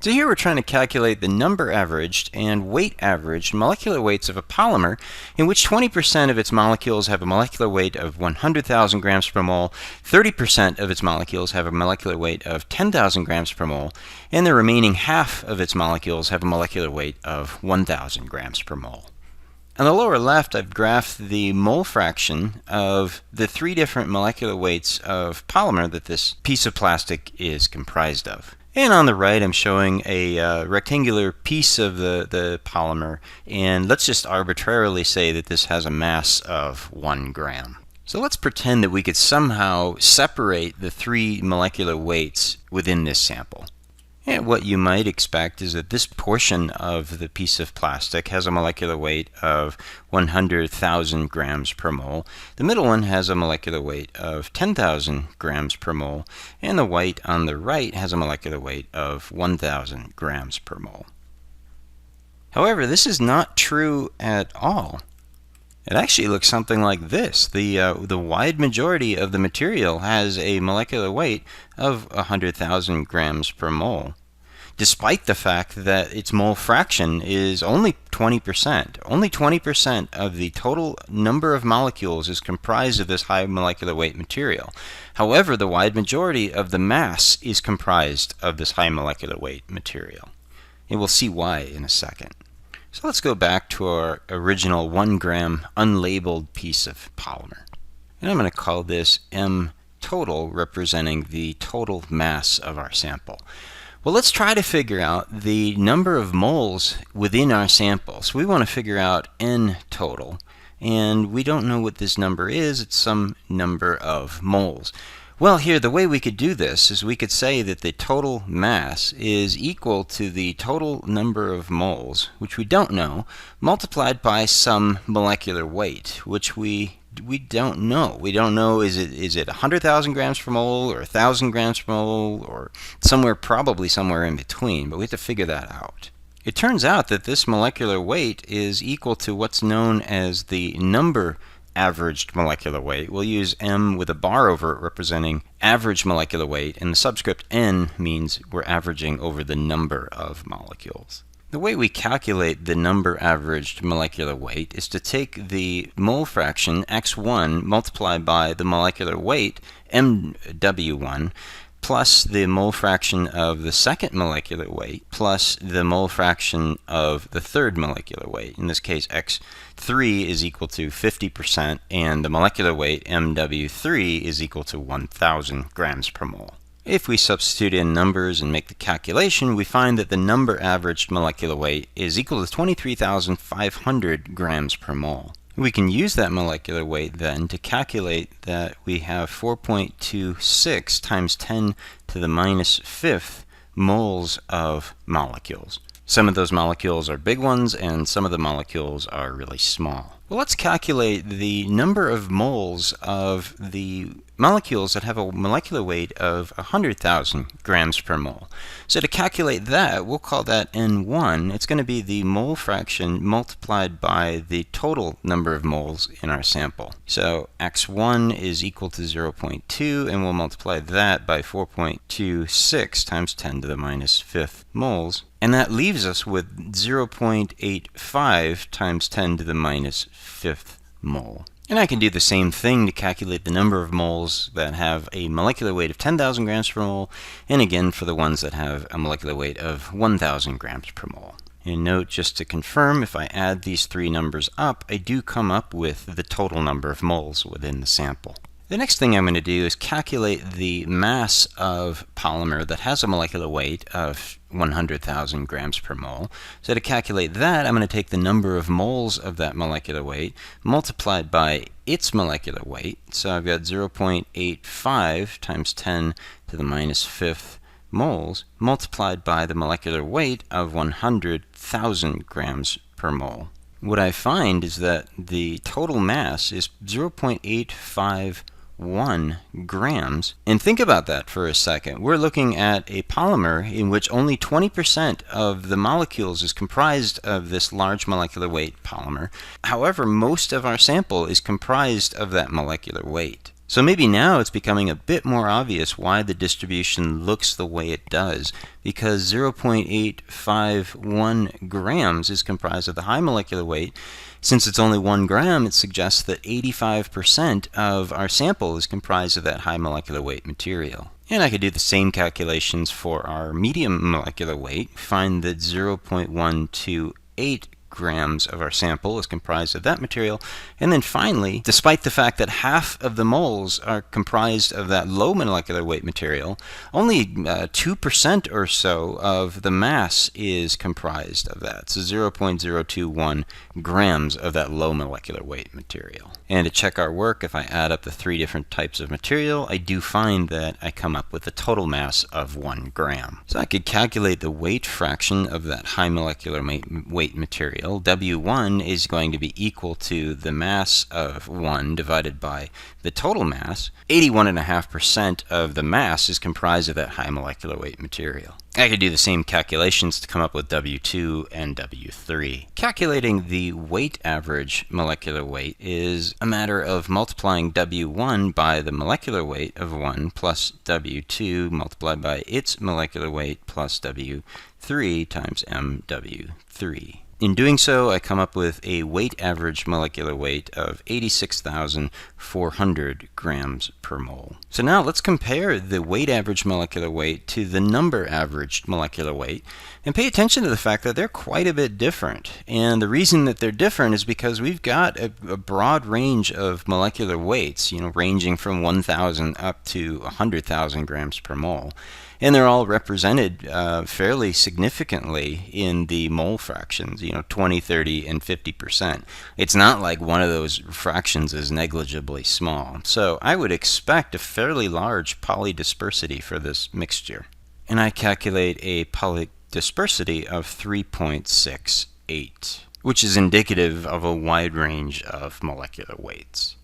So here we're trying to calculate the number averaged and weight averaged molecular weights of a polymer in which 20% of its molecules have a molecular weight of 100,000 grams per mole, 30% of its molecules have a molecular weight of 10,000 grams per mole, and the remaining half of its molecules have a molecular weight of 1,000 grams per mole. On the lower left, I've graphed the mole fraction of the three different molecular weights of polymer that this piece of plastic is comprised of. And on the right, I'm showing a rectangular piece of the polymer, and let's just arbitrarily say that this has a mass of 1 gram. So let's pretend that we could somehow separate the three molecular weights within this sample. And what you might expect is that this portion of the piece of plastic has a molecular weight of 100,000 grams per mole. The middle one has a molecular weight of 10,000 grams per mole, and the white on the right has a molecular weight of 1,000 grams per mole. However, this is not true at all. It actually looks something like this. The wide majority of the material has a molecular weight of 100,000 grams per mole, despite the fact that its mole fraction is only 20%. Only 20% of the total number of molecules is comprised of this high molecular weight material. However, the wide majority of the mass is comprised of this high molecular weight material. And we'll see why in a second. So let's go back to our original 1 gram unlabeled piece of polymer. And I'm going to call this M total, representing the total mass of our sample. Well, let's try to figure out the number of moles within our sample. So we want to figure out N total, and we don't know what this number is. It's some number of moles. Well, here, the way we could do this is we could say that the total mass is equal to the total number of moles, which we don't know, multiplied by some molecular weight, which we don't know. We don't know, is it 100,000 grams per mole or 1,000 grams per mole or probably somewhere in between, but we have to figure that out. It turns out that this molecular weight is equal to what's known as the number averaged molecular weight. We'll use M with a bar over it representing average molecular weight, and the subscript N means we're averaging over the number of molecules. The way we calculate the number averaged molecular weight is to take the mole fraction x1 multiplied by the molecular weight mw1 plus the mole fraction of the second molecular weight plus the mole fraction of the third molecular weight. In this case, x3 is equal to 50%, and the molecular weight mw3 is equal to 1,000 grams per mole. If we substitute in numbers and make the calculation, we find that the number averaged molecular weight is equal to 23,500 grams per mole. We can use that molecular weight then to calculate that we have 4.26 times 10 to the minus fifth moles of molecules. Some of those molecules are big ones, and some of the molecules are really small. Well, let's calculate the number of moles of the molecules that have a molecular weight of 100,000 grams per mole. So to calculate that, we'll call that N1. It's going to be the mole fraction multiplied by the total number of moles in our sample. So x1 is equal to 0.2, and we'll multiply that by 4.26 times 10 to the minus fifth moles. And that leaves us with 0.85 times 10 to the minus fifth mole. And I can do the same thing to calculate the number of moles that have a molecular weight of 10,000 grams per mole, and again for the ones that have a molecular weight of 1,000 grams per mole. And note, just to confirm, if I add these three numbers up, I do come up with the total number of moles within the sample. The next thing I'm going to do is calculate the mass of polymer that has a molecular weight of 100,000 grams per mole. So to calculate that, I'm going to take the number of moles of that molecular weight multiplied by its molecular weight. So I've got 0.85 times 10 to the minus fifth moles multiplied by the molecular weight of 100,000 grams per mole. What I find is that the total mass is 0.851 grams. And think about that for a second. We're looking at a polymer in which only 20% of the molecules is comprised of this large molecular weight polymer. However, most of our sample is comprised of that molecular weight. So maybe now it's becoming a bit more obvious why the distribution looks the way it does, because 0.851 grams is comprised of the high molecular weight. Since it's only 1 gram, it suggests that 85% of our sample is comprised of that high molecular weight material. And I could do the same calculations for our medium molecular weight, find that 0.128 grams of our sample is comprised of that material. And then finally, despite the fact that half of the moles are comprised of that low molecular weight material, only 2% or so of the mass is comprised of that. So 0.021 grams of that low molecular weight material. And to check our work, if I add up the 3 different types of material, I do find that I come up with a total mass of 1 gram. So I could calculate the weight fraction of that high molecular weight material. W1 is going to be equal to the mass of 1 divided by the total mass. 81.5% of the mass is comprised of that high molecular weight material. I could do the same calculations to come up with W2 and W3. Calculating the weight average molecular weight is a matter of multiplying W1 by the molecular weight of 1 plus W2 multiplied by its molecular weight plus W3 times MW3. In doing so, I come up with a weight average molecular weight of 86,400 grams per mole. So now let's compare the weight average molecular weight to the number averaged molecular weight and pay attention to the fact that they're quite a bit different. And the reason that they're different is because we've got a broad range of molecular weights, ranging from 1,000 up to 100,000 grams per mole. And they're all represented fairly significantly in the mole fractions, 20, 30, and 50%. It's not like one of those fractions is negligibly small. So I would expect a fairly large polydispersity for this mixture. And I calculate a polydispersity of 3.68, which is indicative of a wide range of molecular weights.